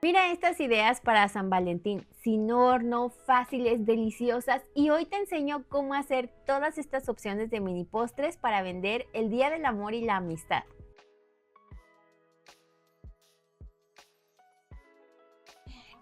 Mira estas ideas para San Valentín, sin horno, fáciles, deliciosas, y hoy te enseño cómo hacer todas estas opciones de mini postres para vender el Día del Amor y la Amistad.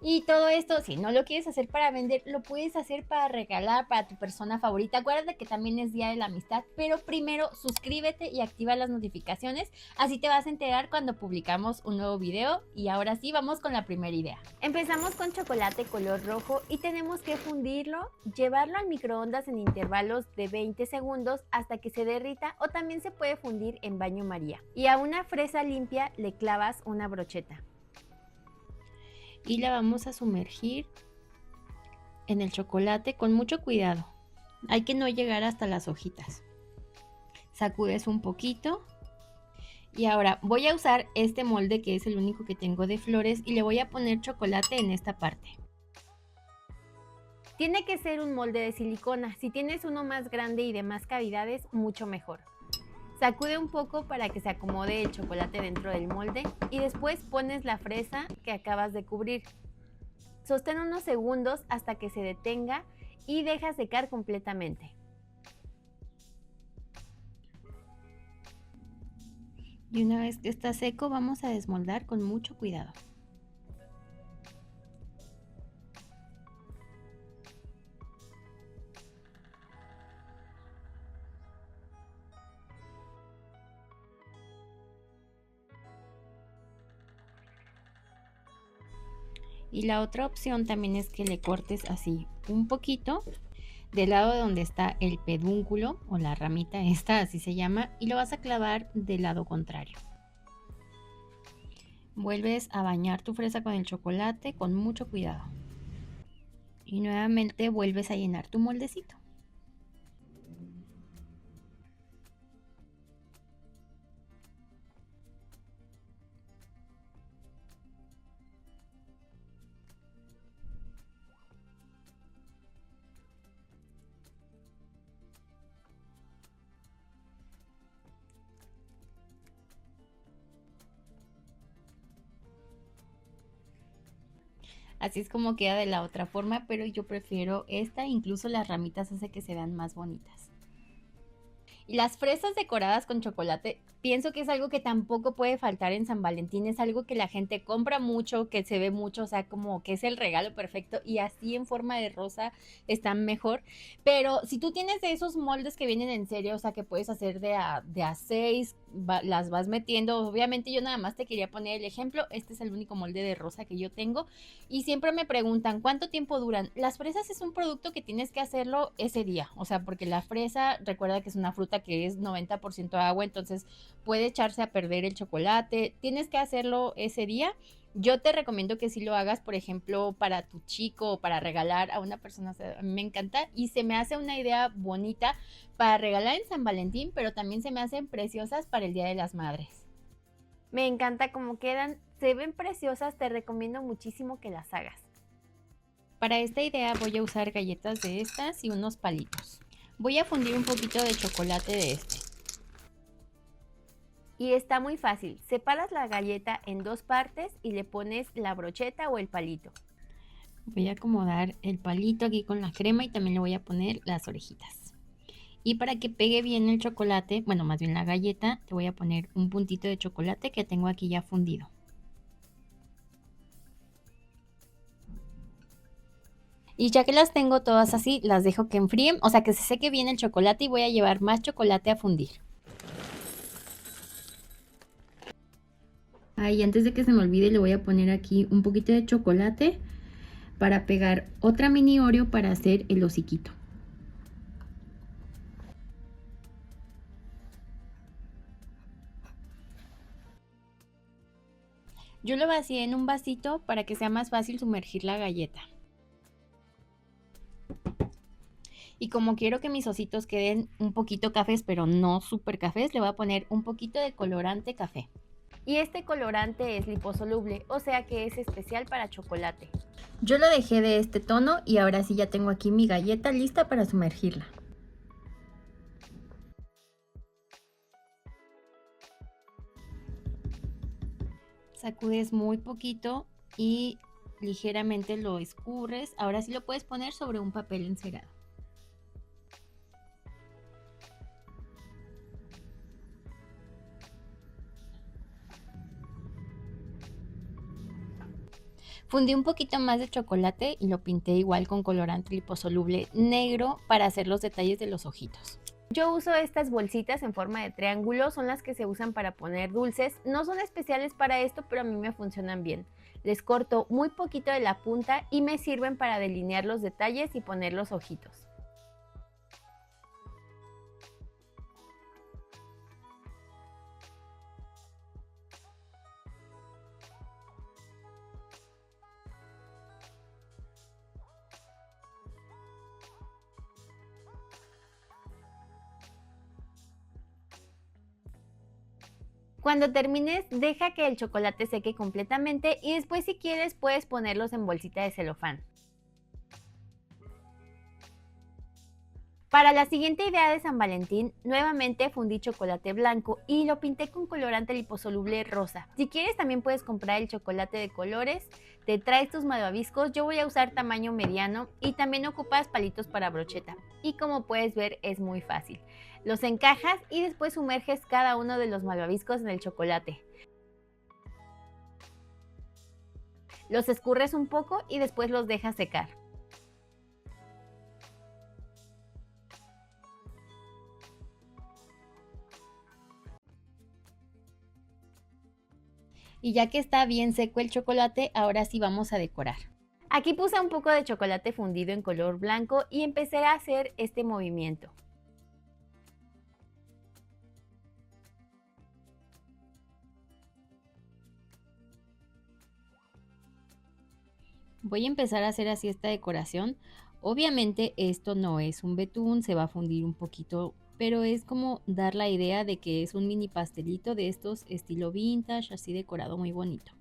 Y todo esto, si no lo quieres hacer para vender, lo puedes hacer para regalar para tu persona favorita. Acuérdate que también es Día de la Amistad, pero primero suscríbete y activa las notificaciones, así te vas a enterar cuando publicamos un nuevo video. Y ahora sí, vamos con la primera idea. Empezamos con chocolate color rojo y tenemos que fundirlo, llevarlo al microondas en intervalos de 20 segundos hasta que se derrita, o también se puede fundir en baño María. Y a una fresa limpia le clavas una brocheta y la vamos a sumergir en el chocolate con mucho cuidado. Hay que no llegar hasta las hojitas. Sacudes un poquito. Y ahora voy a usar este molde que es el único que tengo de flores y le voy a poner chocolate en esta parte. Tiene que ser un molde de silicona. Si tienes uno más grande y de más cavidades, mucho mejor. Sacude un poco para que se acomode el chocolate dentro del molde y después pones la fresa que acabas de cubrir. Sostén unos segundos hasta que se detenga y deja secar completamente. Y una vez que está seco, vamos a desmoldar con mucho cuidado. Y la otra opción también es que le cortes así un poquito del lado donde está el pedúnculo o la ramita esta, así se llama, y lo vas a clavar del lado contrario. Vuelves a bañar tu fresa con el chocolate con mucho cuidado. Y nuevamente vuelves a llenar tu moldecito. Así es como queda de la otra forma, pero yo prefiero esta, incluso las ramitas hace que se vean más bonitas. Y las fresas decoradas con chocolate, pienso que es algo que tampoco puede faltar en San Valentín, es algo que la gente compra mucho, que se ve mucho, o sea, como que es el regalo perfecto, y así en forma de rosa están mejor. Pero si tú tienes de esos moldes que vienen en serie, o sea, que puedes hacer de a 6, las vas metiendo. Obviamente yo nada más te quería poner el ejemplo, este es el único molde de rosa que yo tengo, y siempre me preguntan cuánto tiempo duran. Las fresas es un producto que tienes que hacerlo ese día, o sea, porque la fresa, recuerda que es una fruta que es 90% agua, entonces puede echarse a perder el chocolate. Tienes que hacerlo ese día. Yo te recomiendo que si lo hagas, por ejemplo, para tu chico o para regalar a una persona. O sea, a mí me encanta y se me hace una idea bonita para regalar en San Valentín, pero también se me hacen preciosas para el Día de las Madres. Me encanta cómo quedan, se ven preciosas, te recomiendo muchísimo que las hagas. Para esta idea voy a usar galletas de estas y unos palitos. Voy a fundir un poquito de chocolate de este. Y está muy fácil, separas la galleta en dos partes y le pones la brocheta o el palito. Voy a acomodar el palito aquí con la crema y también le voy a poner las orejitas. Y para que pegue bien el chocolate, bueno, más bien la galleta, te voy a poner un puntito de chocolate que tengo aquí ya fundido. Y ya que las tengo todas así, las dejo que enfríen, o sea que se seque bien el chocolate, y voy a llevar más chocolate a fundir. Ahí, antes de que se me olvide, le voy a poner aquí un poquito de chocolate para pegar otra mini Oreo para hacer el hociquito. Yo lo vacié en un vasito para que sea más fácil sumergir la galleta. Y como quiero que mis ositos queden un poquito cafés, pero no súper cafés, le voy a poner un poquito de colorante café. Y este colorante es liposoluble, o sea que es especial para chocolate. Yo lo dejé de este tono y ahora sí ya tengo aquí mi galleta lista para sumergirla. Sacudes muy poquito y ligeramente lo escurres. Ahora sí lo puedes poner sobre un papel encerado. Fundí un poquito más de chocolate y lo pinté igual con colorante liposoluble negro para hacer los detalles de los ojitos. Yo uso estas bolsitas en forma de triángulo, son las que se usan para poner dulces. No son especiales para esto, pero a mí me funcionan bien. Les corto muy poquito de la punta y me sirven para delinear los detalles y poner los ojitos. Cuando termines, deja que el chocolate seque completamente y después si quieres puedes ponerlos en bolsita de celofán. Para la siguiente idea de San Valentín, nuevamente fundí chocolate blanco y lo pinté con colorante liposoluble rosa. Si quieres también puedes comprar el chocolate de colores, te traes tus malvaviscos, yo voy a usar tamaño mediano y también ocupas palitos para brocheta. Y como puedes ver es muy fácil. Los encajas y después sumerges cada uno de los malvaviscos en el chocolate. Los escurres un poco y después los dejas secar. Y ya que está bien seco el chocolate, ahora sí vamos a decorar. Aquí puse un poco de chocolate fundido en color blanco y empecé a hacer este movimiento. Voy a empezar a hacer así esta decoración. Obviamente esto no es un betún, se va a fundir un poquito, pero es como dar la idea de que es un mini pastelito de estos estilo vintage, así decorado muy bonito.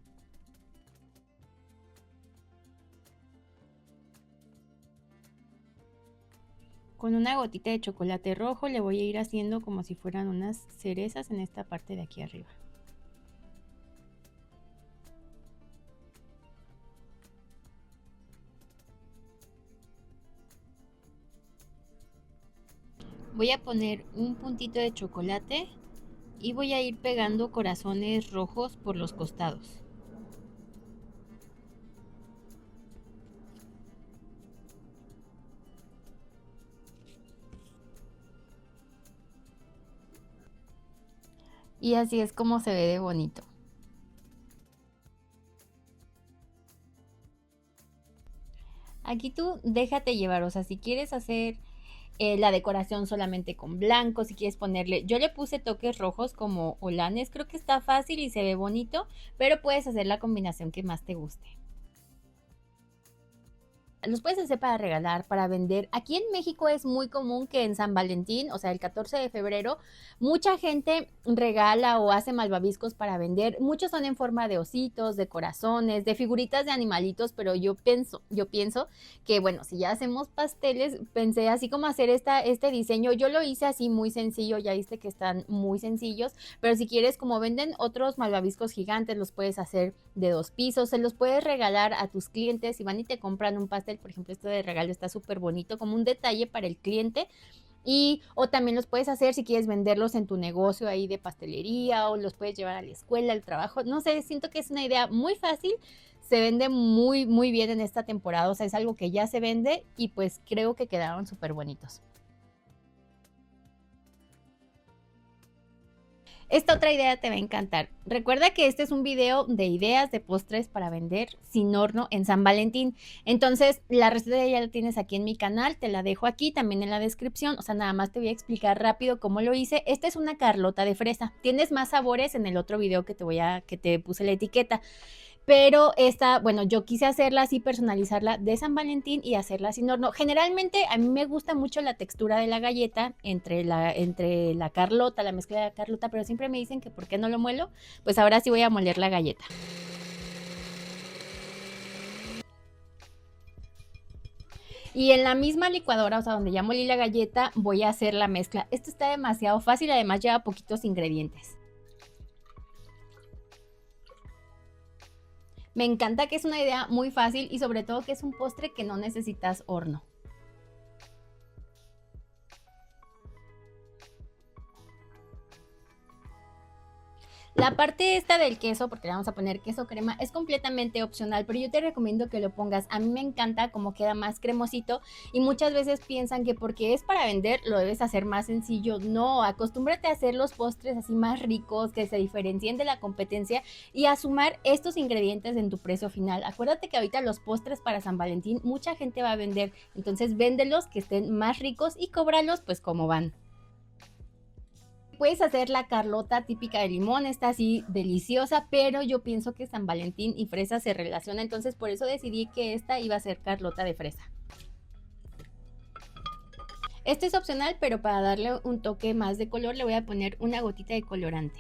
Con una gotita de chocolate rojo le voy a ir haciendo como si fueran unas cerezas en esta parte de aquí arriba. Voy a poner un puntito de chocolate y voy a ir pegando corazones rojos por los costados. Y así es como se ve de bonito. Aquí tú déjate llevar, o sea, si quieres hacer la decoración solamente con blanco, si quieres ponerle, yo le puse toques rojos como olanes, creo que está fácil y se ve bonito, pero puedes hacer la combinación que más te guste. Los puedes hacer para regalar, para vender. Aquí en México es muy común que en San Valentín, o sea, el 14 de febrero, mucha gente regala o hace malvaviscos para vender. Muchos son en forma de ositos, de corazones, de figuritas de animalitos, pero yo pienso que, bueno, si ya hacemos pasteles, pensé así como hacer este diseño. Yo lo hice así muy sencillo, ya viste que están muy sencillos, pero si quieres, como venden otros malvaviscos gigantes, los puedes hacer de 2 pisos, se los puedes regalar a tus clientes si van y te compran un pastel. Por ejemplo, esto de regalo está súper bonito, como un detalle para el cliente. Y o también los puedes hacer si quieres venderlos en tu negocio ahí de pastelería, o los puedes llevar a la escuela, al trabajo. No sé, siento que es una idea muy fácil. Se vende muy, muy bien en esta temporada. O sea, es algo que ya se vende y pues creo que quedaron súper bonitos. Esta otra idea te va a encantar. Recuerda que este es un video de ideas de postres para vender sin horno en San Valentín. Entonces, la receta ya la tienes aquí en mi canal, te la dejo aquí también en la descripción. O sea, nada más te voy a explicar rápido cómo lo hice. Esta es una carlota de fresa. Tienes más sabores en el otro video que te puse la etiqueta. Pero esta, bueno, yo quise hacerla así, personalizarla de San Valentín y hacerla sin horno. Generalmente a mí me gusta mucho la textura de la galleta entre la carlota, la mezcla de la carlota, pero siempre me dicen que por qué no lo muelo. Pues ahora sí voy a moler la galleta. Y en la misma licuadora, o sea, donde ya molí la galleta, voy a hacer la mezcla. Esto está demasiado fácil, además lleva poquitos ingredientes. Me encanta que es una idea muy fácil y sobre todo que es un postre que no necesitas horno. La parte esta del queso, porque le vamos a poner queso crema, es completamente opcional, pero yo te recomiendo que lo pongas. A mí me encanta cómo queda más cremosito y muchas veces piensan que porque es para vender lo debes hacer más sencillo. No, acostúmbrate a hacer los postres así más ricos, que se diferencien de la competencia y a sumar estos ingredientes en tu precio final. Acuérdate que ahorita los postres para San Valentín mucha gente va a vender, entonces véndelos que estén más ricos y cóbralos pues como van. Puedes hacer la Carlota típica de limón, está así deliciosa, pero yo pienso que San Valentín y fresa se relaciona, entonces por eso decidí que esta iba a ser Carlota de fresa. Esto es opcional, pero para darle un toque más de color le voy a poner una gotita de colorante.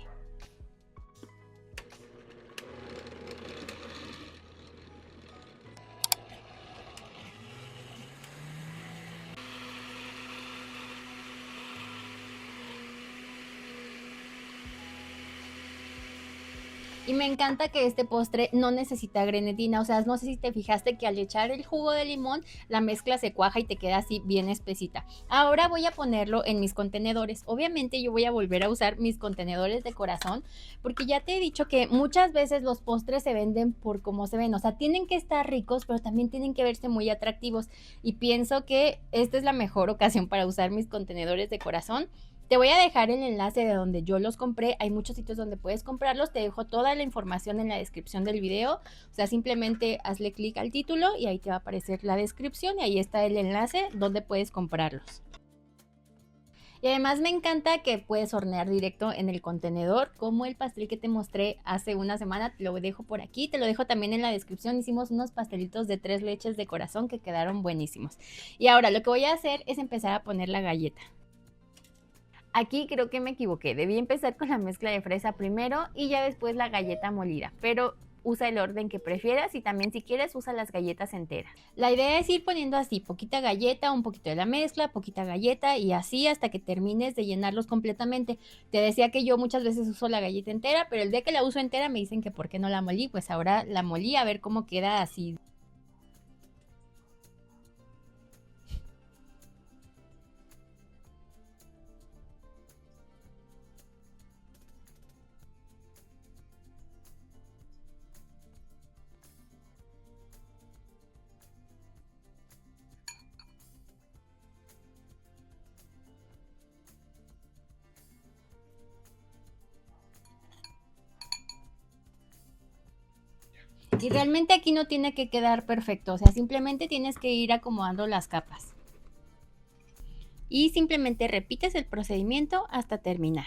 Y me encanta que este postre no necesita grenetina, o sea, no sé si te fijaste que al echar el jugo de limón, la mezcla se cuaja y te queda así bien espesita. Ahora voy a ponerlo en mis contenedores. Obviamente yo voy a volver a usar mis contenedores de corazón, porque ya te he dicho que muchas veces los postres se venden por cómo se ven, o sea, tienen que estar ricos, pero también tienen que verse muy atractivos. Y pienso que esta es la mejor ocasión para usar mis contenedores de corazón. Te voy a dejar el enlace de donde yo los compré. Hay muchos sitios donde puedes comprarlos. Te dejo toda la información en la descripción del video. O sea, simplemente hazle clic al título y ahí te va a aparecer la descripción y ahí está el enlace donde puedes comprarlos. Y además me encanta que puedes hornear directo en el contenedor, como el pastel que te mostré hace una semana. Te lo dejo por aquí, te lo dejo también en la descripción. Hicimos unos pastelitos de 3 leches de corazón que quedaron buenísimos. Y ahora lo que voy a hacer es empezar a poner la galleta. Aquí creo que me equivoqué, debí empezar con la mezcla de fresa primero y ya después la galleta molida, pero usa el orden que prefieras y también si quieres usa las galletas enteras. La idea es ir poniendo así, poquita galleta, un poquito de la mezcla, poquita galleta y así hasta que termines de llenarlos completamente. Te decía que yo muchas veces uso la galleta entera, pero el día que la uso entera me dicen que por qué no la molí, pues ahora la molí a ver cómo queda así. Y realmente aquí no tiene que quedar perfecto, o sea, simplemente tienes que ir acomodando las capas. Y simplemente repites el procedimiento hasta terminar.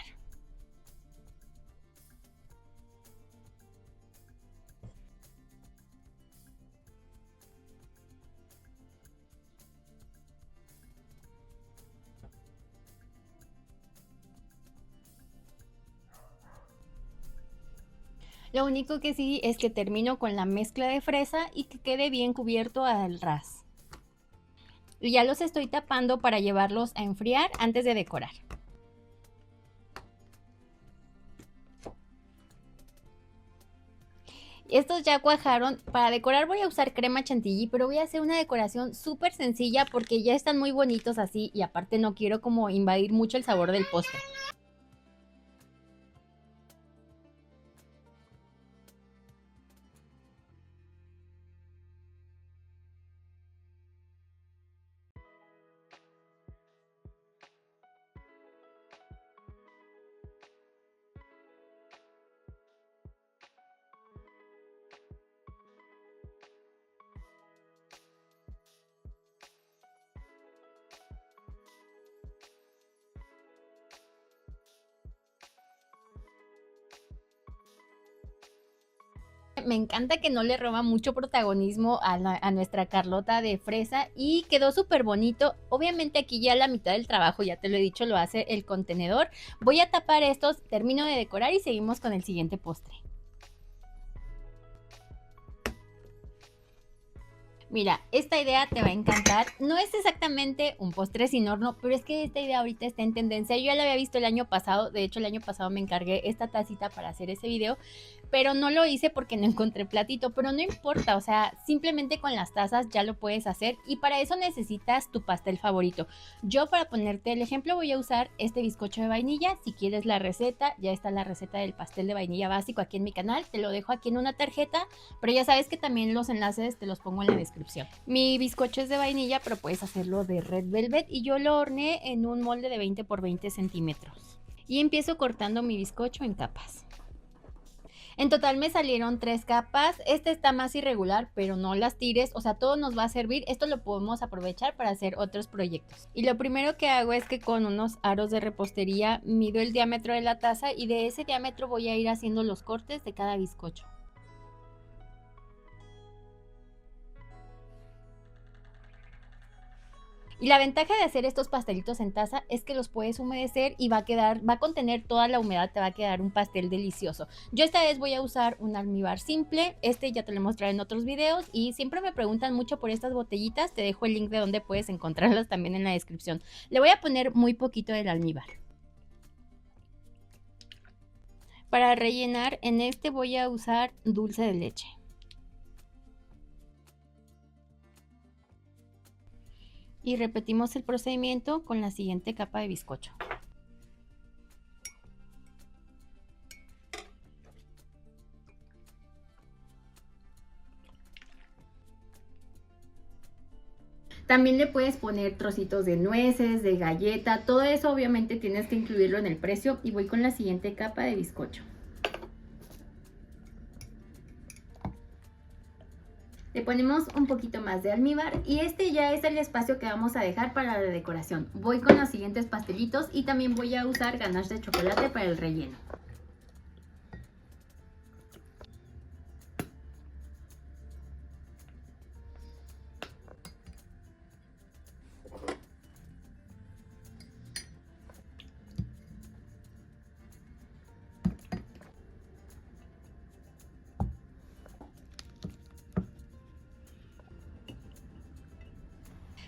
Lo único que sí es que termino con la mezcla de fresa y que quede bien cubierto al ras. Y ya los estoy tapando para llevarlos a enfriar antes de decorar. Estos ya cuajaron. Para decorar voy a usar crema chantilly, pero voy a hacer una decoración súper sencilla porque ya están muy bonitos así y aparte no quiero como invadir mucho el sabor del postre. Me encanta que no le roba mucho protagonismo a nuestra Carlota de fresa y quedó súper bonito. Obviamente aquí ya la mitad del trabajo, ya te lo he dicho, lo hace el contenedor. Voy a tapar estos, termino de decorar y seguimos con el siguiente postre. Mira, esta idea te va a encantar. No es exactamente un postre sin horno, pero es que esta idea ahorita está en tendencia. Yo ya la había visto el año pasado. De hecho, el año pasado me encargué esta tacita para hacer ese video, pero no lo hice porque no encontré platito. Pero no importa, o sea, simplemente con las tazas ya lo puedes hacer y para eso necesitas tu pastel favorito. Yo, para ponerte el ejemplo, voy a usar este bizcocho de vainilla. Si quieres la receta, ya está la receta del pastel de vainilla básico aquí en mi canal. Te lo dejo aquí en una tarjeta, pero ya sabes que también los enlaces te los pongo en la descripción. Mi bizcocho es de vainilla, pero puedes hacerlo de red velvet y yo lo horneé en un molde de 20 por 20 centímetros. Y empiezo cortando mi bizcocho en capas. En total me salieron 3 capas. Este está más irregular, pero no las tires, o sea, todo nos va a servir. Esto lo podemos aprovechar para hacer otros proyectos. Y lo primero que hago es que con unos aros de repostería mido el diámetro de la taza y de ese diámetro voy a ir haciendo los cortes de cada bizcocho. Y la ventaja de hacer estos pastelitos en taza es que los puedes humedecer y va a contener toda la humedad, te va a quedar un pastel delicioso. Yo esta vez voy a usar un almíbar simple, este ya te lo mostraré en otros videos y siempre me preguntan mucho por estas botellitas, te dejo el link de donde puedes encontrarlas también en la descripción. Le voy a poner muy poquito del almíbar. Para rellenar, en este voy a usar dulce de leche. Y repetimos el procedimiento con la siguiente capa de bizcocho. También le puedes poner trocitos de nueces, de galleta, todo eso obviamente tienes que incluirlo en el precio. Y voy con la siguiente capa de bizcocho. Le ponemos un poquito más de almíbar y este ya es el espacio que vamos a dejar para la decoración. Voy con los siguientes pastelitos y también voy a usar ganache de chocolate para el relleno.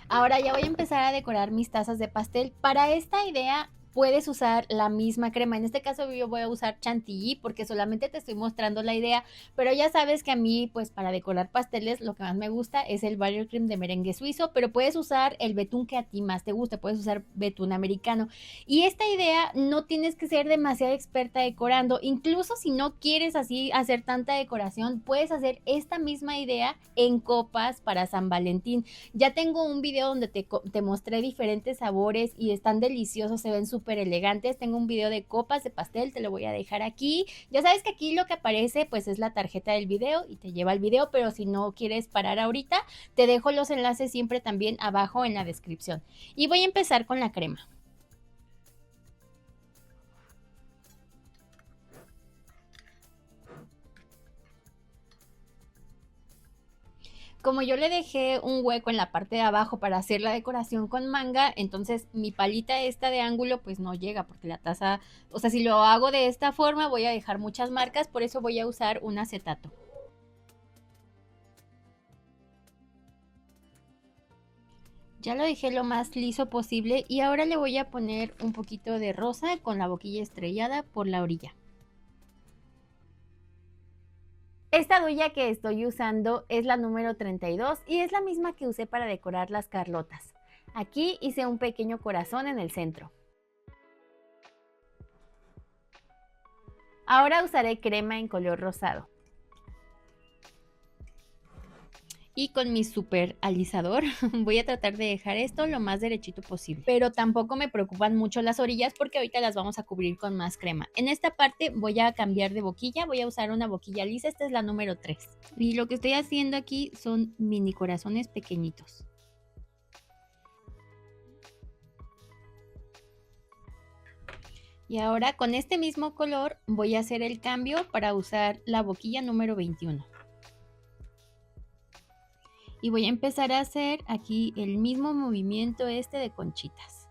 Ahora ya voy a empezar a decorar mis tazas de pastel. Para esta idea puedes usar la misma crema. En este caso yo voy a usar chantilly porque solamente te estoy mostrando la idea, pero ya sabes que a mí, pues para decorar pasteles, lo que más me gusta es el buttercream de merengue suizo, pero puedes usar el betún que a ti más te guste, puedes usar betún americano. Y esta idea no tienes que ser demasiado experta decorando, incluso si no quieres así hacer tanta decoración, puedes hacer esta misma idea en copas para San Valentín. Ya tengo un video donde te mostré diferentes sabores y están deliciosos, se ven súper elegantes. Tengo un video de copas de pastel, te lo voy a dejar aquí. Ya sabes que aquí lo que aparece pues es la tarjeta del video y te lleva al video, pero si no quieres parar ahorita, te dejo los enlaces siempre también abajo en la descripción. Y voy a empezar con la crema. Como yo le dejé un hueco en la parte de abajo para hacer la decoración con manga, entonces mi palita esta de ángulo pues no llega porque la taza, o sea, si lo hago de esta forma voy a dejar muchas marcas, por eso voy a usar un acetato. Ya lo dejé lo más liso posible y ahora le voy a poner un poquito de rosa con la boquilla estrellada por la orilla. Esta duya que estoy usando es la número 32 y es la misma que usé para decorar las carlotas. Aquí hice un pequeño corazón en el centro. Ahora usaré crema en color rosado. Y con mi super alisador voy a tratar de dejar esto lo más derechito posible. Pero tampoco me preocupan mucho las orillas porque ahorita las vamos a cubrir con más crema. En esta parte voy a cambiar de boquilla, voy a usar una boquilla lisa, esta es la número 3. Y lo que estoy haciendo aquí son mini corazones pequeñitos. Y ahora con este mismo color voy a hacer el cambio para usar la boquilla número 21. Y voy a empezar a hacer aquí el mismo movimiento este de conchitas.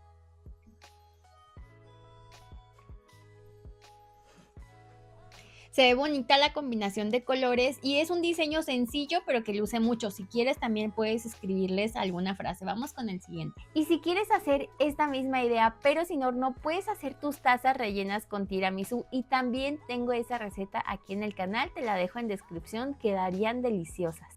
Se ve bonita la combinación de colores y es un diseño sencillo, pero que luce mucho. Si quieres, también puedes escribirles alguna frase. Vamos con el siguiente. Y si quieres hacer esta misma idea, pero sin horno, puedes hacer tus tazas rellenas con tiramisú. Y también tengo esa receta aquí en el canal, te la dejo en descripción, quedarían deliciosas.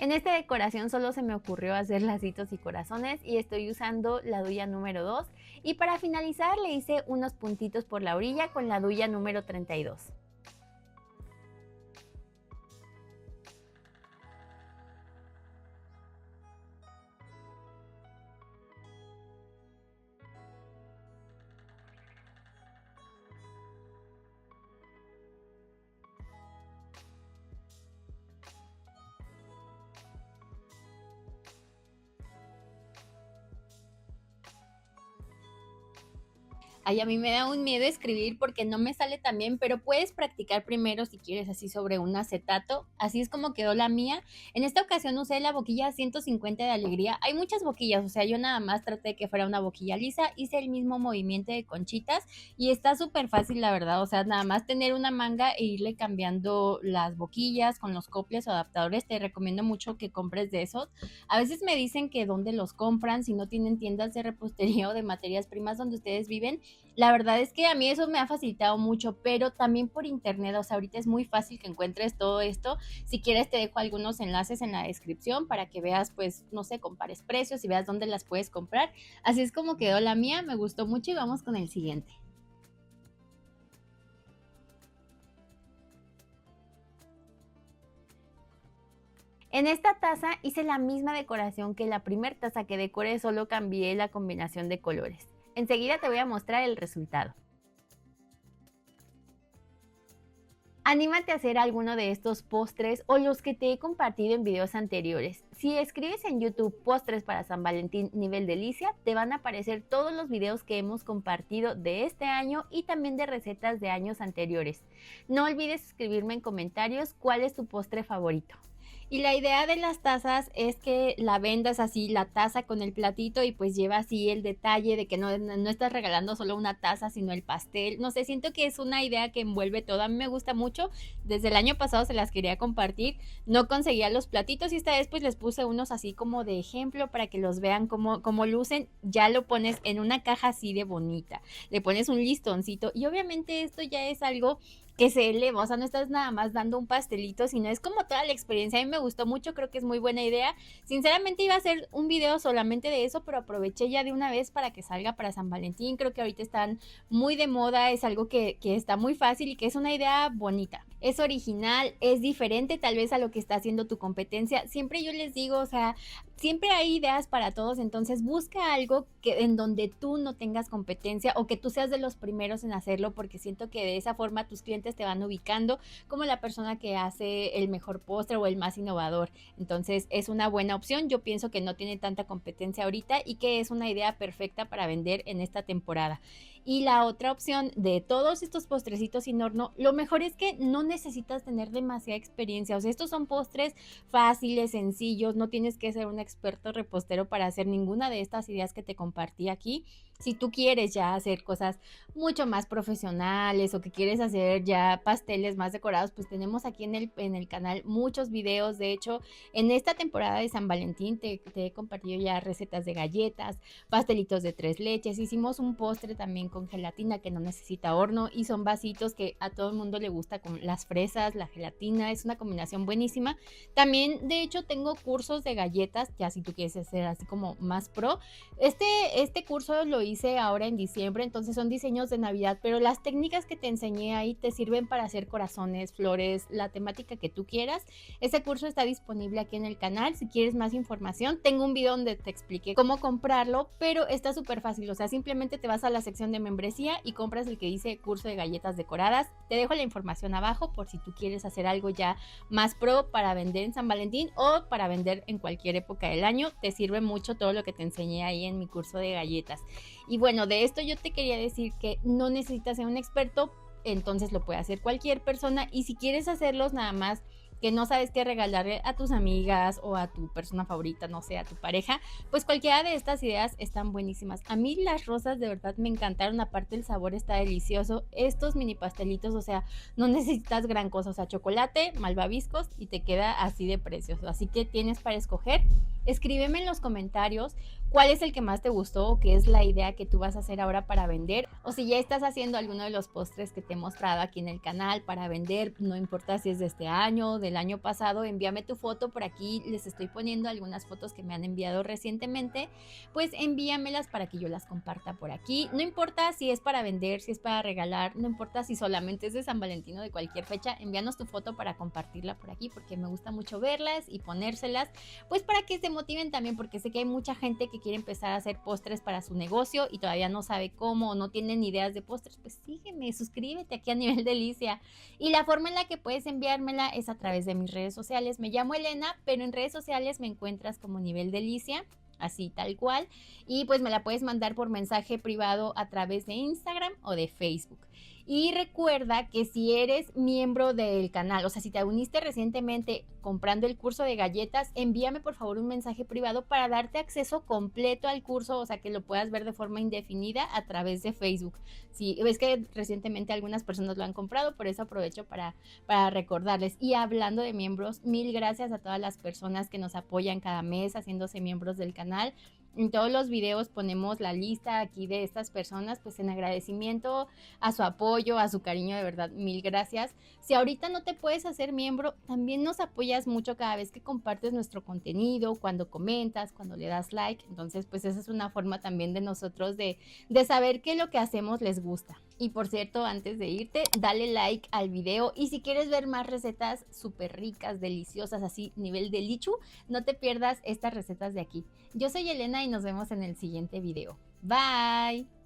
En esta decoración solo se me ocurrió hacer lacitos y corazones y estoy usando la duya número 2 y para finalizar le hice unos puntitos por la orilla con la duya número 32. Ay, a mí me da un miedo escribir porque no me sale tan bien, pero puedes practicar primero si quieres así sobre un acetato. Así es como quedó la mía. En esta ocasión usé la boquilla 150 de alegría. Hay muchas boquillas, o sea, yo nada más traté de que fuera una boquilla lisa. Hice el mismo movimiento de conchitas y está súper fácil, la verdad. O sea, nada más tener una manga e irle cambiando las boquillas con los coples o adaptadores. Te recomiendo mucho que compres de esos. A veces me dicen que dónde los compran, si no tienen tiendas de repostería o de materias primas donde ustedes viven. La verdad es que a mí eso me ha facilitado mucho, pero también por internet, o sea, ahorita es muy fácil que encuentres todo esto. Si quieres te dejo algunos enlaces en la descripción para que veas, pues, no sé, compares precios y veas dónde las puedes comprar. Así es como quedó la mía, me gustó mucho y vamos con el siguiente. En esta taza hice la misma decoración que la primer taza que decoré, solo cambié la combinación de colores. Enseguida te voy a mostrar el resultado. Anímate a hacer alguno de estos postres o los que te he compartido en videos anteriores. Si escribes en YouTube postres para San Valentín nivel delicia, te van a aparecer todos los videos que hemos compartido de este año y también de recetas de años anteriores. No olvides escribirme en comentarios cuál es tu postre favorito. Y la idea de las tazas es que la vendas así, la taza con el platito y pues lleva así el detalle de que no estás regalando solo una taza, sino el pastel. No sé, siento que es una idea que envuelve todo. A mí me gusta mucho. Desde el año pasado se las quería compartir. No conseguía los platitos y esta vez pues les puse unos así como de ejemplo para que los vean cómo lucen. Ya lo pones en una caja así de bonita. Le pones un listoncito y obviamente esto ya es algo que se eleva, o sea, no estás nada más dando un pastelito, sino es como toda la experiencia. A mí me gustó mucho, creo que es muy buena idea. Sinceramente iba a hacer un video solamente de eso, pero aproveché ya de una vez para que salga para San Valentín. Creo que ahorita están muy de moda, es algo que está muy fácil y que es una idea bonita. Es original, es diferente tal vez a lo que está haciendo tu competencia. Siempre yo les digo, o sea, siempre hay ideas para todos, entonces busca algo en donde tú no tengas competencia o que tú seas de los primeros en hacerlo, porque siento que de esa forma tus clientes te van ubicando como la persona que hace el mejor postre o el más innovador. Entonces es una buena opción. Yo pienso que no tiene tanta competencia ahorita y que es una idea perfecta para vender en esta temporada. Y la otra opción de todos estos postrecitos sin horno, lo mejor es que no necesitas tener demasiada experiencia. O sea, estos son postres fáciles, sencillos, no tienes que ser un experto repostero para hacer ninguna de estas ideas que te compartí aquí. Si tú quieres ya hacer cosas mucho más profesionales o que quieres hacer ya pasteles más decorados, pues tenemos aquí en el canal muchos videos. De hecho, en esta temporada de San Valentín te he compartido ya recetas de galletas, pastelitos de 3 leches. Hicimos un postre también con gelatina que no necesita horno y son vasitos que a todo el mundo le gusta con las fresas, la gelatina, es una combinación buenísima. También, de hecho, tengo cursos de galletas, ya si tú quieres hacer así como más pro. Este curso lo hice ahora en diciembre, entonces son diseños de Navidad, pero las técnicas que te enseñé ahí te sirven para hacer corazones, flores, la temática que tú quieras. Ese curso está disponible aquí en el canal. Si quieres más información, tengo un video donde te expliqué cómo comprarlo, pero está súper fácil. O sea, simplemente te vas a la sección de membresía y compras el que dice curso de galletas decoradas. Te dejo la información abajo por si tú quieres hacer algo ya más pro para vender en San Valentín o para vender en cualquier época del año. Te sirve mucho todo lo que te enseñé ahí en mi curso de galletas. Y bueno, de esto yo te quería decir que no necesitas ser un experto, entonces lo puede hacer cualquier persona y si quieres hacerlos nada más que no sabes qué regalarle a tus amigas o a tu persona favorita, no sé, a tu pareja, pues cualquiera de estas ideas están buenísimas. A mí las rosas de verdad me encantaron, aparte el sabor está delicioso. Estos mini pastelitos, o sea, no necesitas gran cosa, o sea, chocolate, malvaviscos y te queda así de precioso. Así que tienes para escoger. Escríbeme en los comentarios cuál es el que más te gustó o qué es la idea que tú vas a hacer ahora para vender. O si ya estás haciendo alguno de los postres que te he mostrado aquí en el canal para vender, no importa si es de este año o del año pasado, envíame tu foto. Por aquí les estoy poniendo algunas fotos que me han enviado recientemente. Pues envíamelas para que yo las comparta por aquí. No importa si es para vender, si es para regalar, no importa si solamente es de San Valentín o de cualquier fecha, envíanos tu foto para compartirla por aquí, porque me gusta mucho verlas y ponérselas, pues para que se motiven también, porque sé que hay mucha gente que quiere empezar a hacer postres para su negocio y todavía no sabe cómo o no tienen ideas de postres. Pues sígueme, suscríbete aquí a Nivel Delicia. Y la forma en la que puedes enviármela es a través de mis redes sociales. Me llamo Elena, pero en redes sociales me encuentras como Nivel Delicia, así tal cual, y pues me la puedes mandar por mensaje privado a través de Instagram o de Facebook. Y recuerda que si eres miembro del canal, o sea, si te uniste recientemente comprando el curso de galletas, envíame por favor un mensaje privado para darte acceso completo al curso, o sea, que lo puedas ver de forma indefinida a través de Facebook. Si ves que recientemente algunas personas lo han comprado, por eso aprovecho para recordarles. Y hablando de miembros, mil gracias a todas las personas que nos apoyan cada mes haciéndose miembros del canal. En todos los videos ponemos la lista aquí de estas personas, pues en agradecimiento a su apoyo, a su cariño, de verdad, mil gracias. Si ahorita no te puedes hacer miembro, también nos apoyas mucho cada vez que compartes nuestro contenido, cuando comentas, cuando le das like. Entonces, pues esa es una forma también de nosotros de saber que lo que hacemos les gusta. Y por cierto, antes de irte, dale like al video, y si quieres ver más recetas súper ricas, deliciosas, así nivel de lichu, no te pierdas estas recetas de aquí. Yo soy Elena y nos vemos en el siguiente video. Bye.